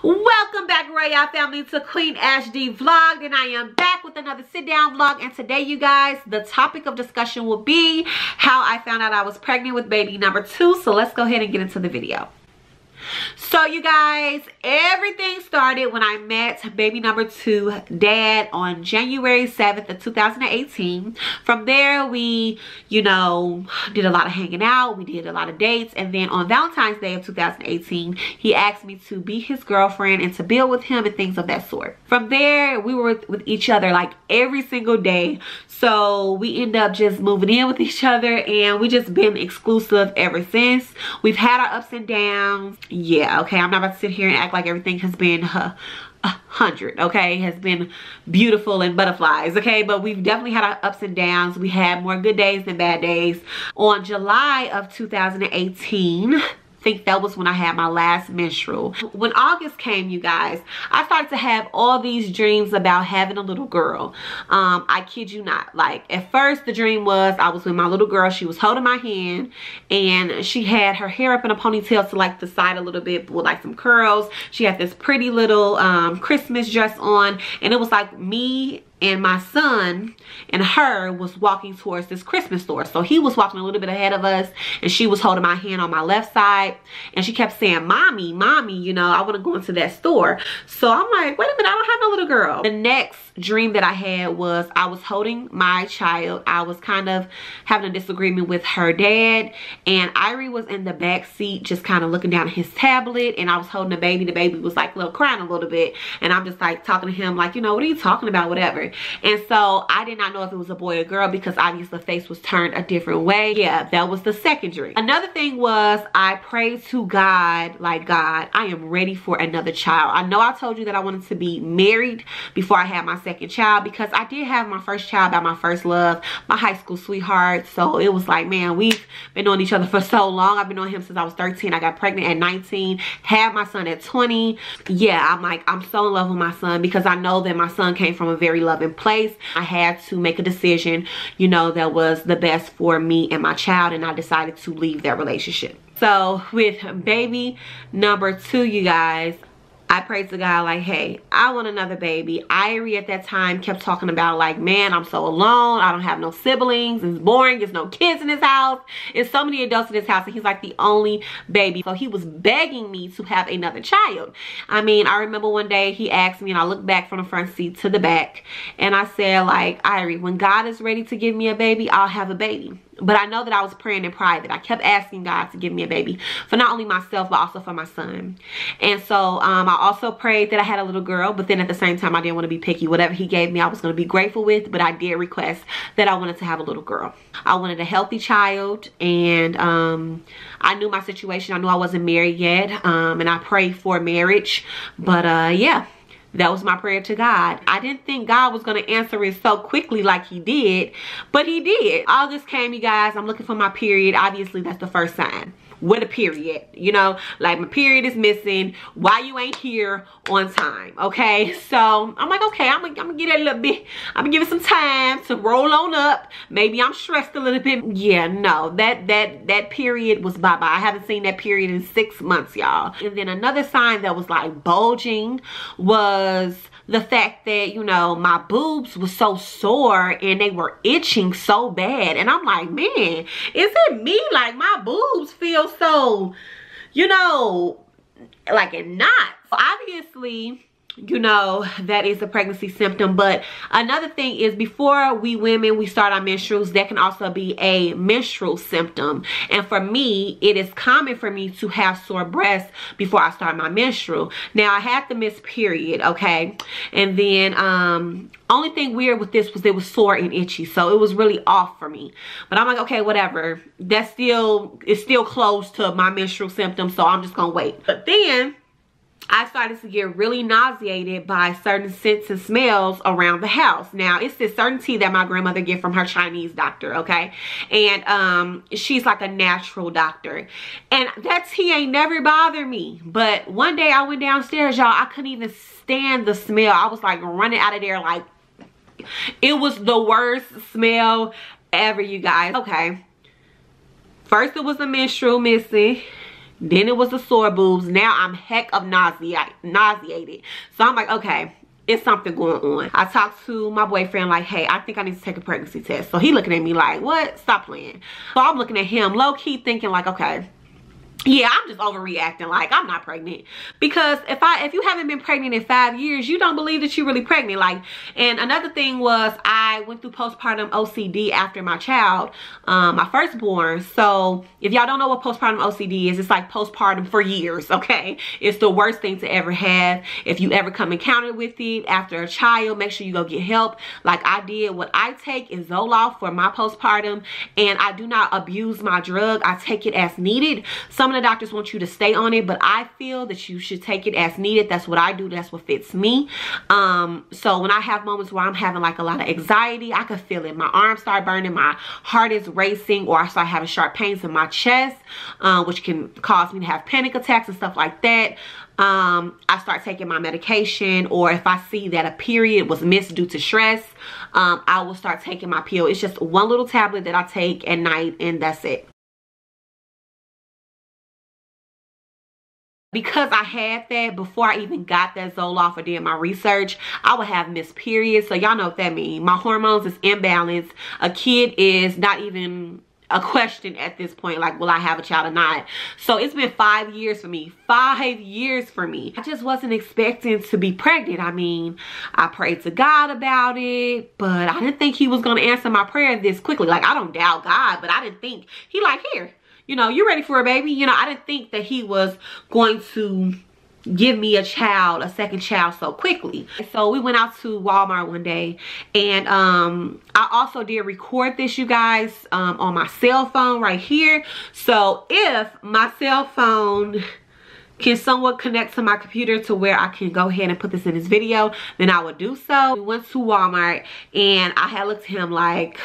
Welcome back, Royale family, to Queen AshDee vlog, and I am back with another sit down vlog. And today, you guys, the topic of discussion will be how I found out I was pregnant with baby number 2. So let's go ahead and get into the video. So you guys, everything started when I met baby number 2 dad on January 7th of 2018. From there, we, did a lot of hanging out. We did a lot of dates. And then on Valentine's Day of 2018, he asked me to be his girlfriend and to build with him and things of that sort. From there, we were with each other like every single day. So we end up just moving in with each other, and we just been exclusive ever since. We've had our ups and downs. Yeah, okay, I'm not about to sit here and act like everything has been 100, okay? Has been beautiful and butterflies, okay? But we've definitely had our ups and downs. We had more good days than bad days. On July of 2018, I think that was when I had my last menstrual. When August came, you guys, I started to have all these dreams about having a little girl. I kid you not. Like, at first the dream was I was with my little girl. She was holding my hand, and she had her hair up in a ponytail to like the side a little bit with like some curls. She had this pretty little Christmas dress on, and it was like me and my son and her was walking towards this Christmas store. So he was walking a little bit ahead of us, and she was holding my hand on my left side, and she kept saying, mommy, mommy, I want to go into that store. So I'm like, wait a minute, I don't have no little girl. The next dream that I had was I was holding my child. I was kind of having a disagreement with her dad, and Airee was in the back seat just kind of looking down at his tablet, and I was holding the baby. The baby was like crying a little bit, and I'm just like talking to him like, what are you talking about, whatever. And so I did not know if it was a boy or girl because obviously the face was turned a different way. Yeah, that was the second dream. Another thing was I prayed to God, like, God, I am ready for another child. I know I told you that I wanted to be married before I had my second child, because I did have my first child by my first love, my high school sweetheart. So it was like, man, we've been knowing each other for so long. I've been knowing him since I was 13. I got pregnant at 19, had my son at 20. Yeah, I'm like, I'm so in love with my son because I know that my son came from a very loving place. I had to make a decision, that was the best for me and my child, and I decided to leave that relationship. So with baby number 2, you guys, I prayed to God like, hey, I want another baby. Airee at that time kept talking about like, man, I'm so alone. I don't have no siblings. It's boring. There's no kids in this house. It's so many adults in this house, and he's like the only baby. So he was begging me to have another child. I mean, I remember one day he asked me, and I looked back from the front seat to the back, and I said like, Airee, when God is ready to give me a baby, I'll have a baby. But I know that I was praying in private. I kept asking God to give me a baby for not only myself, but also for my son. And so I also prayed that I had a little girl, but then at the same time, I didn't want to be picky. Whatever he gave me, I was going to be grateful with, but I did request that I wanted to have a little girl. I wanted a healthy child, and I knew my situation. I knew I wasn't married yet, and I prayed for marriage. But yeah. That was my prayer to God. I didn't think God was going to answer it so quickly like he did, but he did. August came, you guys. I'm looking for my period. Obviously, that's the first sign. With a period, like my period is missing. Why you ain't here on time? Okay, so I'm like, okay, I'm gonna get it a little bit. I'm gonna give it some time to roll on up. Maybe I'm stressed a little bit. Yeah, no, that period was bye-bye. I haven't seen that period in 6 months, y'all. And then another sign that was like bulging was the fact that, my boobs were so sore and they were itching so bad. And I'm like, man, is it me? Like, my boobs feel so, like in knots. Obviously, that is a pregnancy symptom. But another thing is, before we women, we start our menstruals, that can also be a menstrual symptom. And for me, it is common for me to have sore breasts before I start my menstrual. Now, I had the missed period, okay? And then, only thing weird with this was it was sore and itchy. So it was really off for me. But I'm like, okay, whatever. It's still close to my menstrual symptoms, so I'm just gonna wait. But then I started to get really nauseated by certain scents and smells around the house. Now, it's this certain tea that my grandmother get from her Chinese doctor, okay? And she's like a natural doctor. And that tea ain't never bothered me. But one day I went downstairs, y'all. I couldn't even stand the smell. I was like running out of there like, it was the worst smell ever, you guys. Okay. First it was the menstrual missing. Then it was the sore boobs. Now I'm heck of nauseated. So I'm like, okay, it's something going on. I talked to my boyfriend like, hey, I think I need to take a pregnancy test. So he looking at me like, what? Stop playing. So I'm looking at him low-key thinking like, okay, yeah, I'm just overreacting, like I'm not pregnant. Because if you haven't been pregnant in 5 years, you don't believe that you're really pregnant. Like, and another thing was I went through postpartum OCD after my child, my firstborn. So if y'all don't know what postpartum OCD is, it's like postpartum for years, okay? It's the worst thing to ever have. If you ever come encounter with it after a child, make sure you go get help like I did. What I take is Zoloft for my postpartum, and I do not abuse my drug. I take it as needed. Some of the doctors want you to stay on it, but I feel that you should take it as needed. That's what I do. That's what fits me. So when I have moments where I'm having like a lot of anxiety, I can feel it. My arms start burning, my heart is racing, or I start having sharp pains in my chest, which can cause me to have panic attacks and stuff like that. I start taking my medication, or if I see that a period was missed due to stress, I will start taking my pill. It's just one little tablet that I take at night, and that's it. Because I had that before I even got that Zoloft or did my research, I would have missed periods. So y'all know what that means. My hormones is imbalanced. A kid is not even a question at this point, like, will I have a child or not? So it's been 5 years for me. 5 years for me. I just wasn't expecting to be pregnant. I mean, I prayed to God about it, but I didn't think he was going to answer my prayer this quickly. Like, I don't doubt God, but I didn't think he like, here, you know, you ready for a baby? You know, I didn't think that he was going to give me a child, a second child, so quickly. So we went out to Walmart one day, and I also did record this, you guys, on my cell phone right here. So if my cell phone can somewhat connect to my computer to where I can go ahead and put this in this video, then I would do so. We went to Walmart, and I had looked at him like,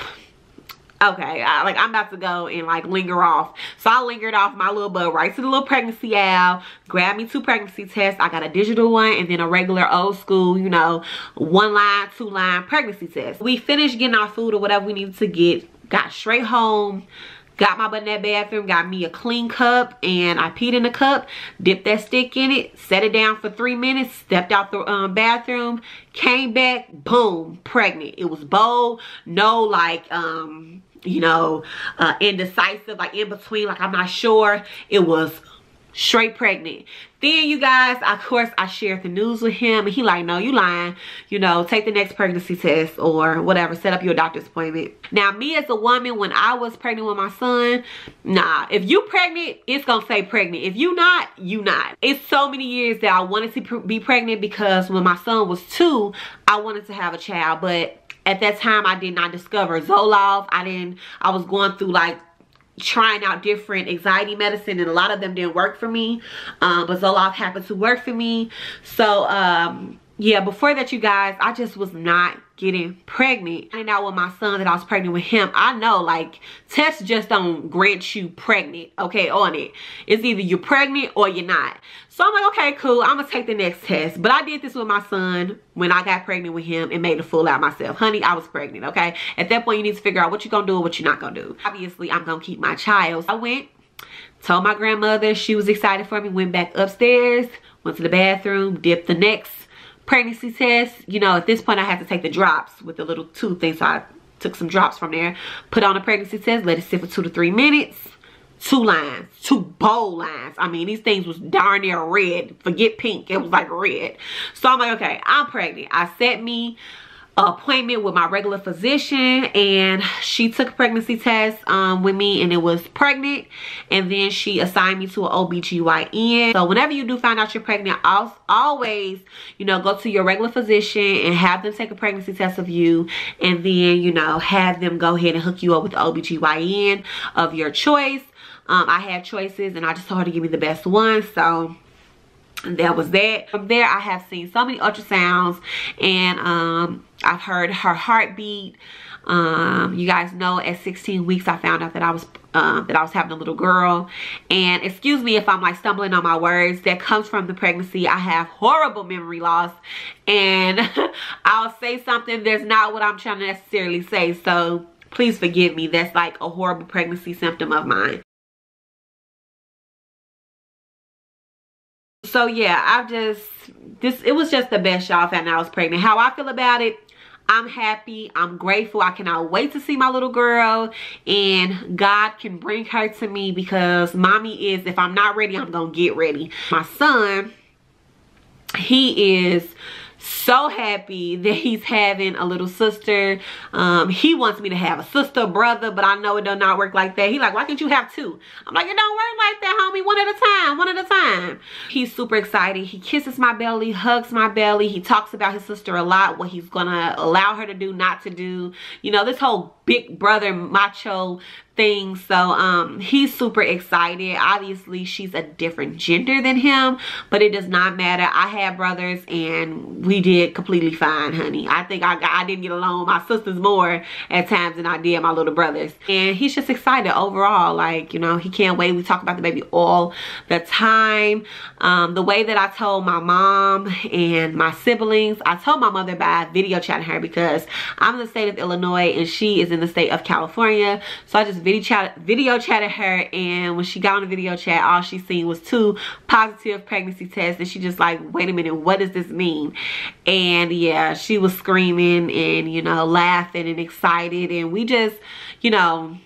okay, I'm about to go and like linger off. So I lingered off my little butt right to the little pregnancy aisle, grabbed me 2 pregnancy tests. I got a digital one and then a regular old school, you know, 1-line, 2-line pregnancy test. We finished getting our food or whatever we needed to get, got straight home, got my butt in that bathroom, got me a clean cup, and I peed in the cup, dipped that stick in it, set it down for 3 minutes, stepped out the bathroom, came back, boom, pregnant. It was bold, no like, you know, indecisive, like in between, like I'm not sure. It was straight pregnant. Then you guys, of course, I shared the news with him, and he like, no, you lying, you know, take the next pregnancy test or whatever, set up your doctor's appointment. Now me as a woman, when I was pregnant with my son, nah, if you pregnant, it's gonna say pregnant. If you not, you not. It's so many years that I wanted to be pregnant, because when my son was 2, I wanted to have a child, but at that time I did not discover Zoloft. I was going through like trying out different anxiety medicine, and a lot of them didn't work for me, but Zoloft happened to work for me. So yeah, before that, you guys, I just was not getting pregnant. And out with my son that I was pregnant with him, I know like tests just don't grant you pregnant, okay, on it. It's either you're pregnant or you're not. So I'm like, okay, cool, I'm gonna take the next test. But I did this with my son when I got pregnant with him and made a fool out of myself. Honey, I was pregnant, okay? At that point, you need to figure out what you're gonna do and what you're not gonna do. Obviously, I'm gonna keep my child. So I went, told my grandmother, she was excited for me, went back upstairs, went to the bathroom, dipped the next pregnancy test. You know, at this point I had to take the drops with the little tooth thing, so I took some drops from there, put on a pregnancy test, let it sit for 2 to 3 minutes. 2 lines, 2 bold lines. I mean, these things was darn near red. Forget pink, it was like red. So I'm like, okay, I'm pregnant. I set me an appointment with my regular physician, and she took a pregnancy test with me, and it was pregnant. And then she assigned me to an OBGYN. So whenever you do find out you're pregnant, always, you know, go to your regular physician and have them take a pregnancy test of you, and then, you know, have them go ahead and hook you up with the OBGYN of your choice. I had choices, and I just told her to give me the best one. So that was that. From there, I have seen so many ultrasounds, and I've heard her heartbeat. You guys know at 16 weeks I found out that I was having a little girl. And excuse me if I'm like stumbling on my words, that comes from the pregnancy. I have horrible memory loss, and I'll say something that's not what I'm trying to necessarily say, so please forgive me. That's like a horrible pregnancy symptom of mine. So yeah, it was just the best, y'all. Found out I was pregnant. How I feel about it, I'm happy, I'm grateful. I cannot wait to see my little girl, and God can bring her to me, because mommy is, if I'm not ready, I'm gonna get ready. My son, he is so happy that he's having a little sister. He wants me to have a sister, brother, but I know it does not work like that. He like, why can't you have two? I'm like, it don't work like that, homie. One at a time, one at a time. He's super excited. He kisses my belly, hugs my belly. He talks about his sister a lot, what he's gonna allow her to do, not to do. You know, this whole big brother macho thing. So he's super excited. Obviously she's a different gender than him, but it does not matter. I had brothers and we did completely fine, honey. I think I didn't get along with my sisters more at times than I did my little brothers. And he's just excited overall. Like, you know, he can't wait. We talk about the baby all the time. The way that I told my mom and my siblings, I told my mother by video chatting her, because I'm in the state of Illinois and she is in the state of California. So I just video chatted her, and when she got on the video chat, all she seen was 2 positive pregnancy tests, and she just like, wait a minute, what does this mean? And yeah, she was screaming and, you know, laughing and excited, and we just, you know,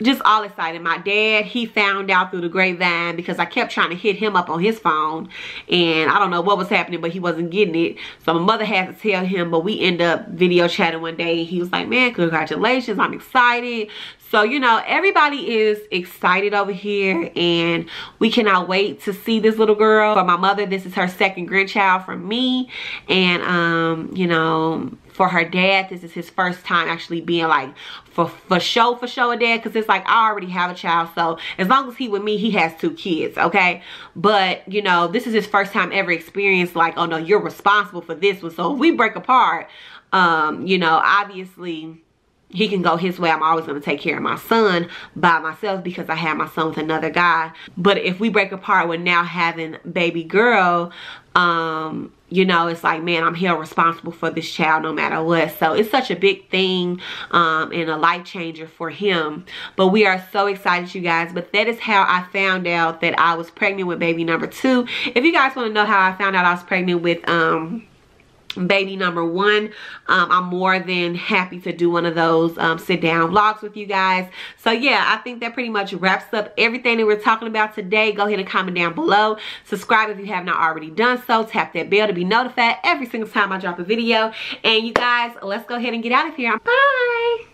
just all excited. My dad, he found out through the grapevine, because I kept trying to hit him up on his phone, and I don't know what was happening, but he wasn't getting it. So my mother had to tell him, but we end up video chatting one day, and he was like, man, congratulations, I'm excited. So, you know, everybody is excited over here, and we cannot wait to see this little girl. For my mother, this is her 2nd grandchild from me, and you know, for her dad, this is his first time actually being like for show a dad, because it's like, I already have a child, so as long as he with me, he has 2 kids, okay? But you know, this is his first time ever experienced like, oh no, you're responsible for this one. So if we break apart, you know, obviously he can go his way. I'm always going to take care of my son by myself, because I have my son with another guy. But if we break apart with now having baby girl, you know, it's like, man, I'm held responsible for this child no matter what. So it's such a big thing, and a life changer for him. But we are so excited, you guys. But that is how I found out that I was pregnant with baby number 2. If you guys want to know how I found out I was pregnant with baby number 1, I'm more than happy to do one of those sit down vlogs with you guys. So yeah, I think that pretty much wraps up everything that we're talking about today. Go ahead and comment down below. Subscribe if you have not already done so. Tap that bell to be notified every single time I drop a video. And you guys, let's go ahead and get out of here. Bye.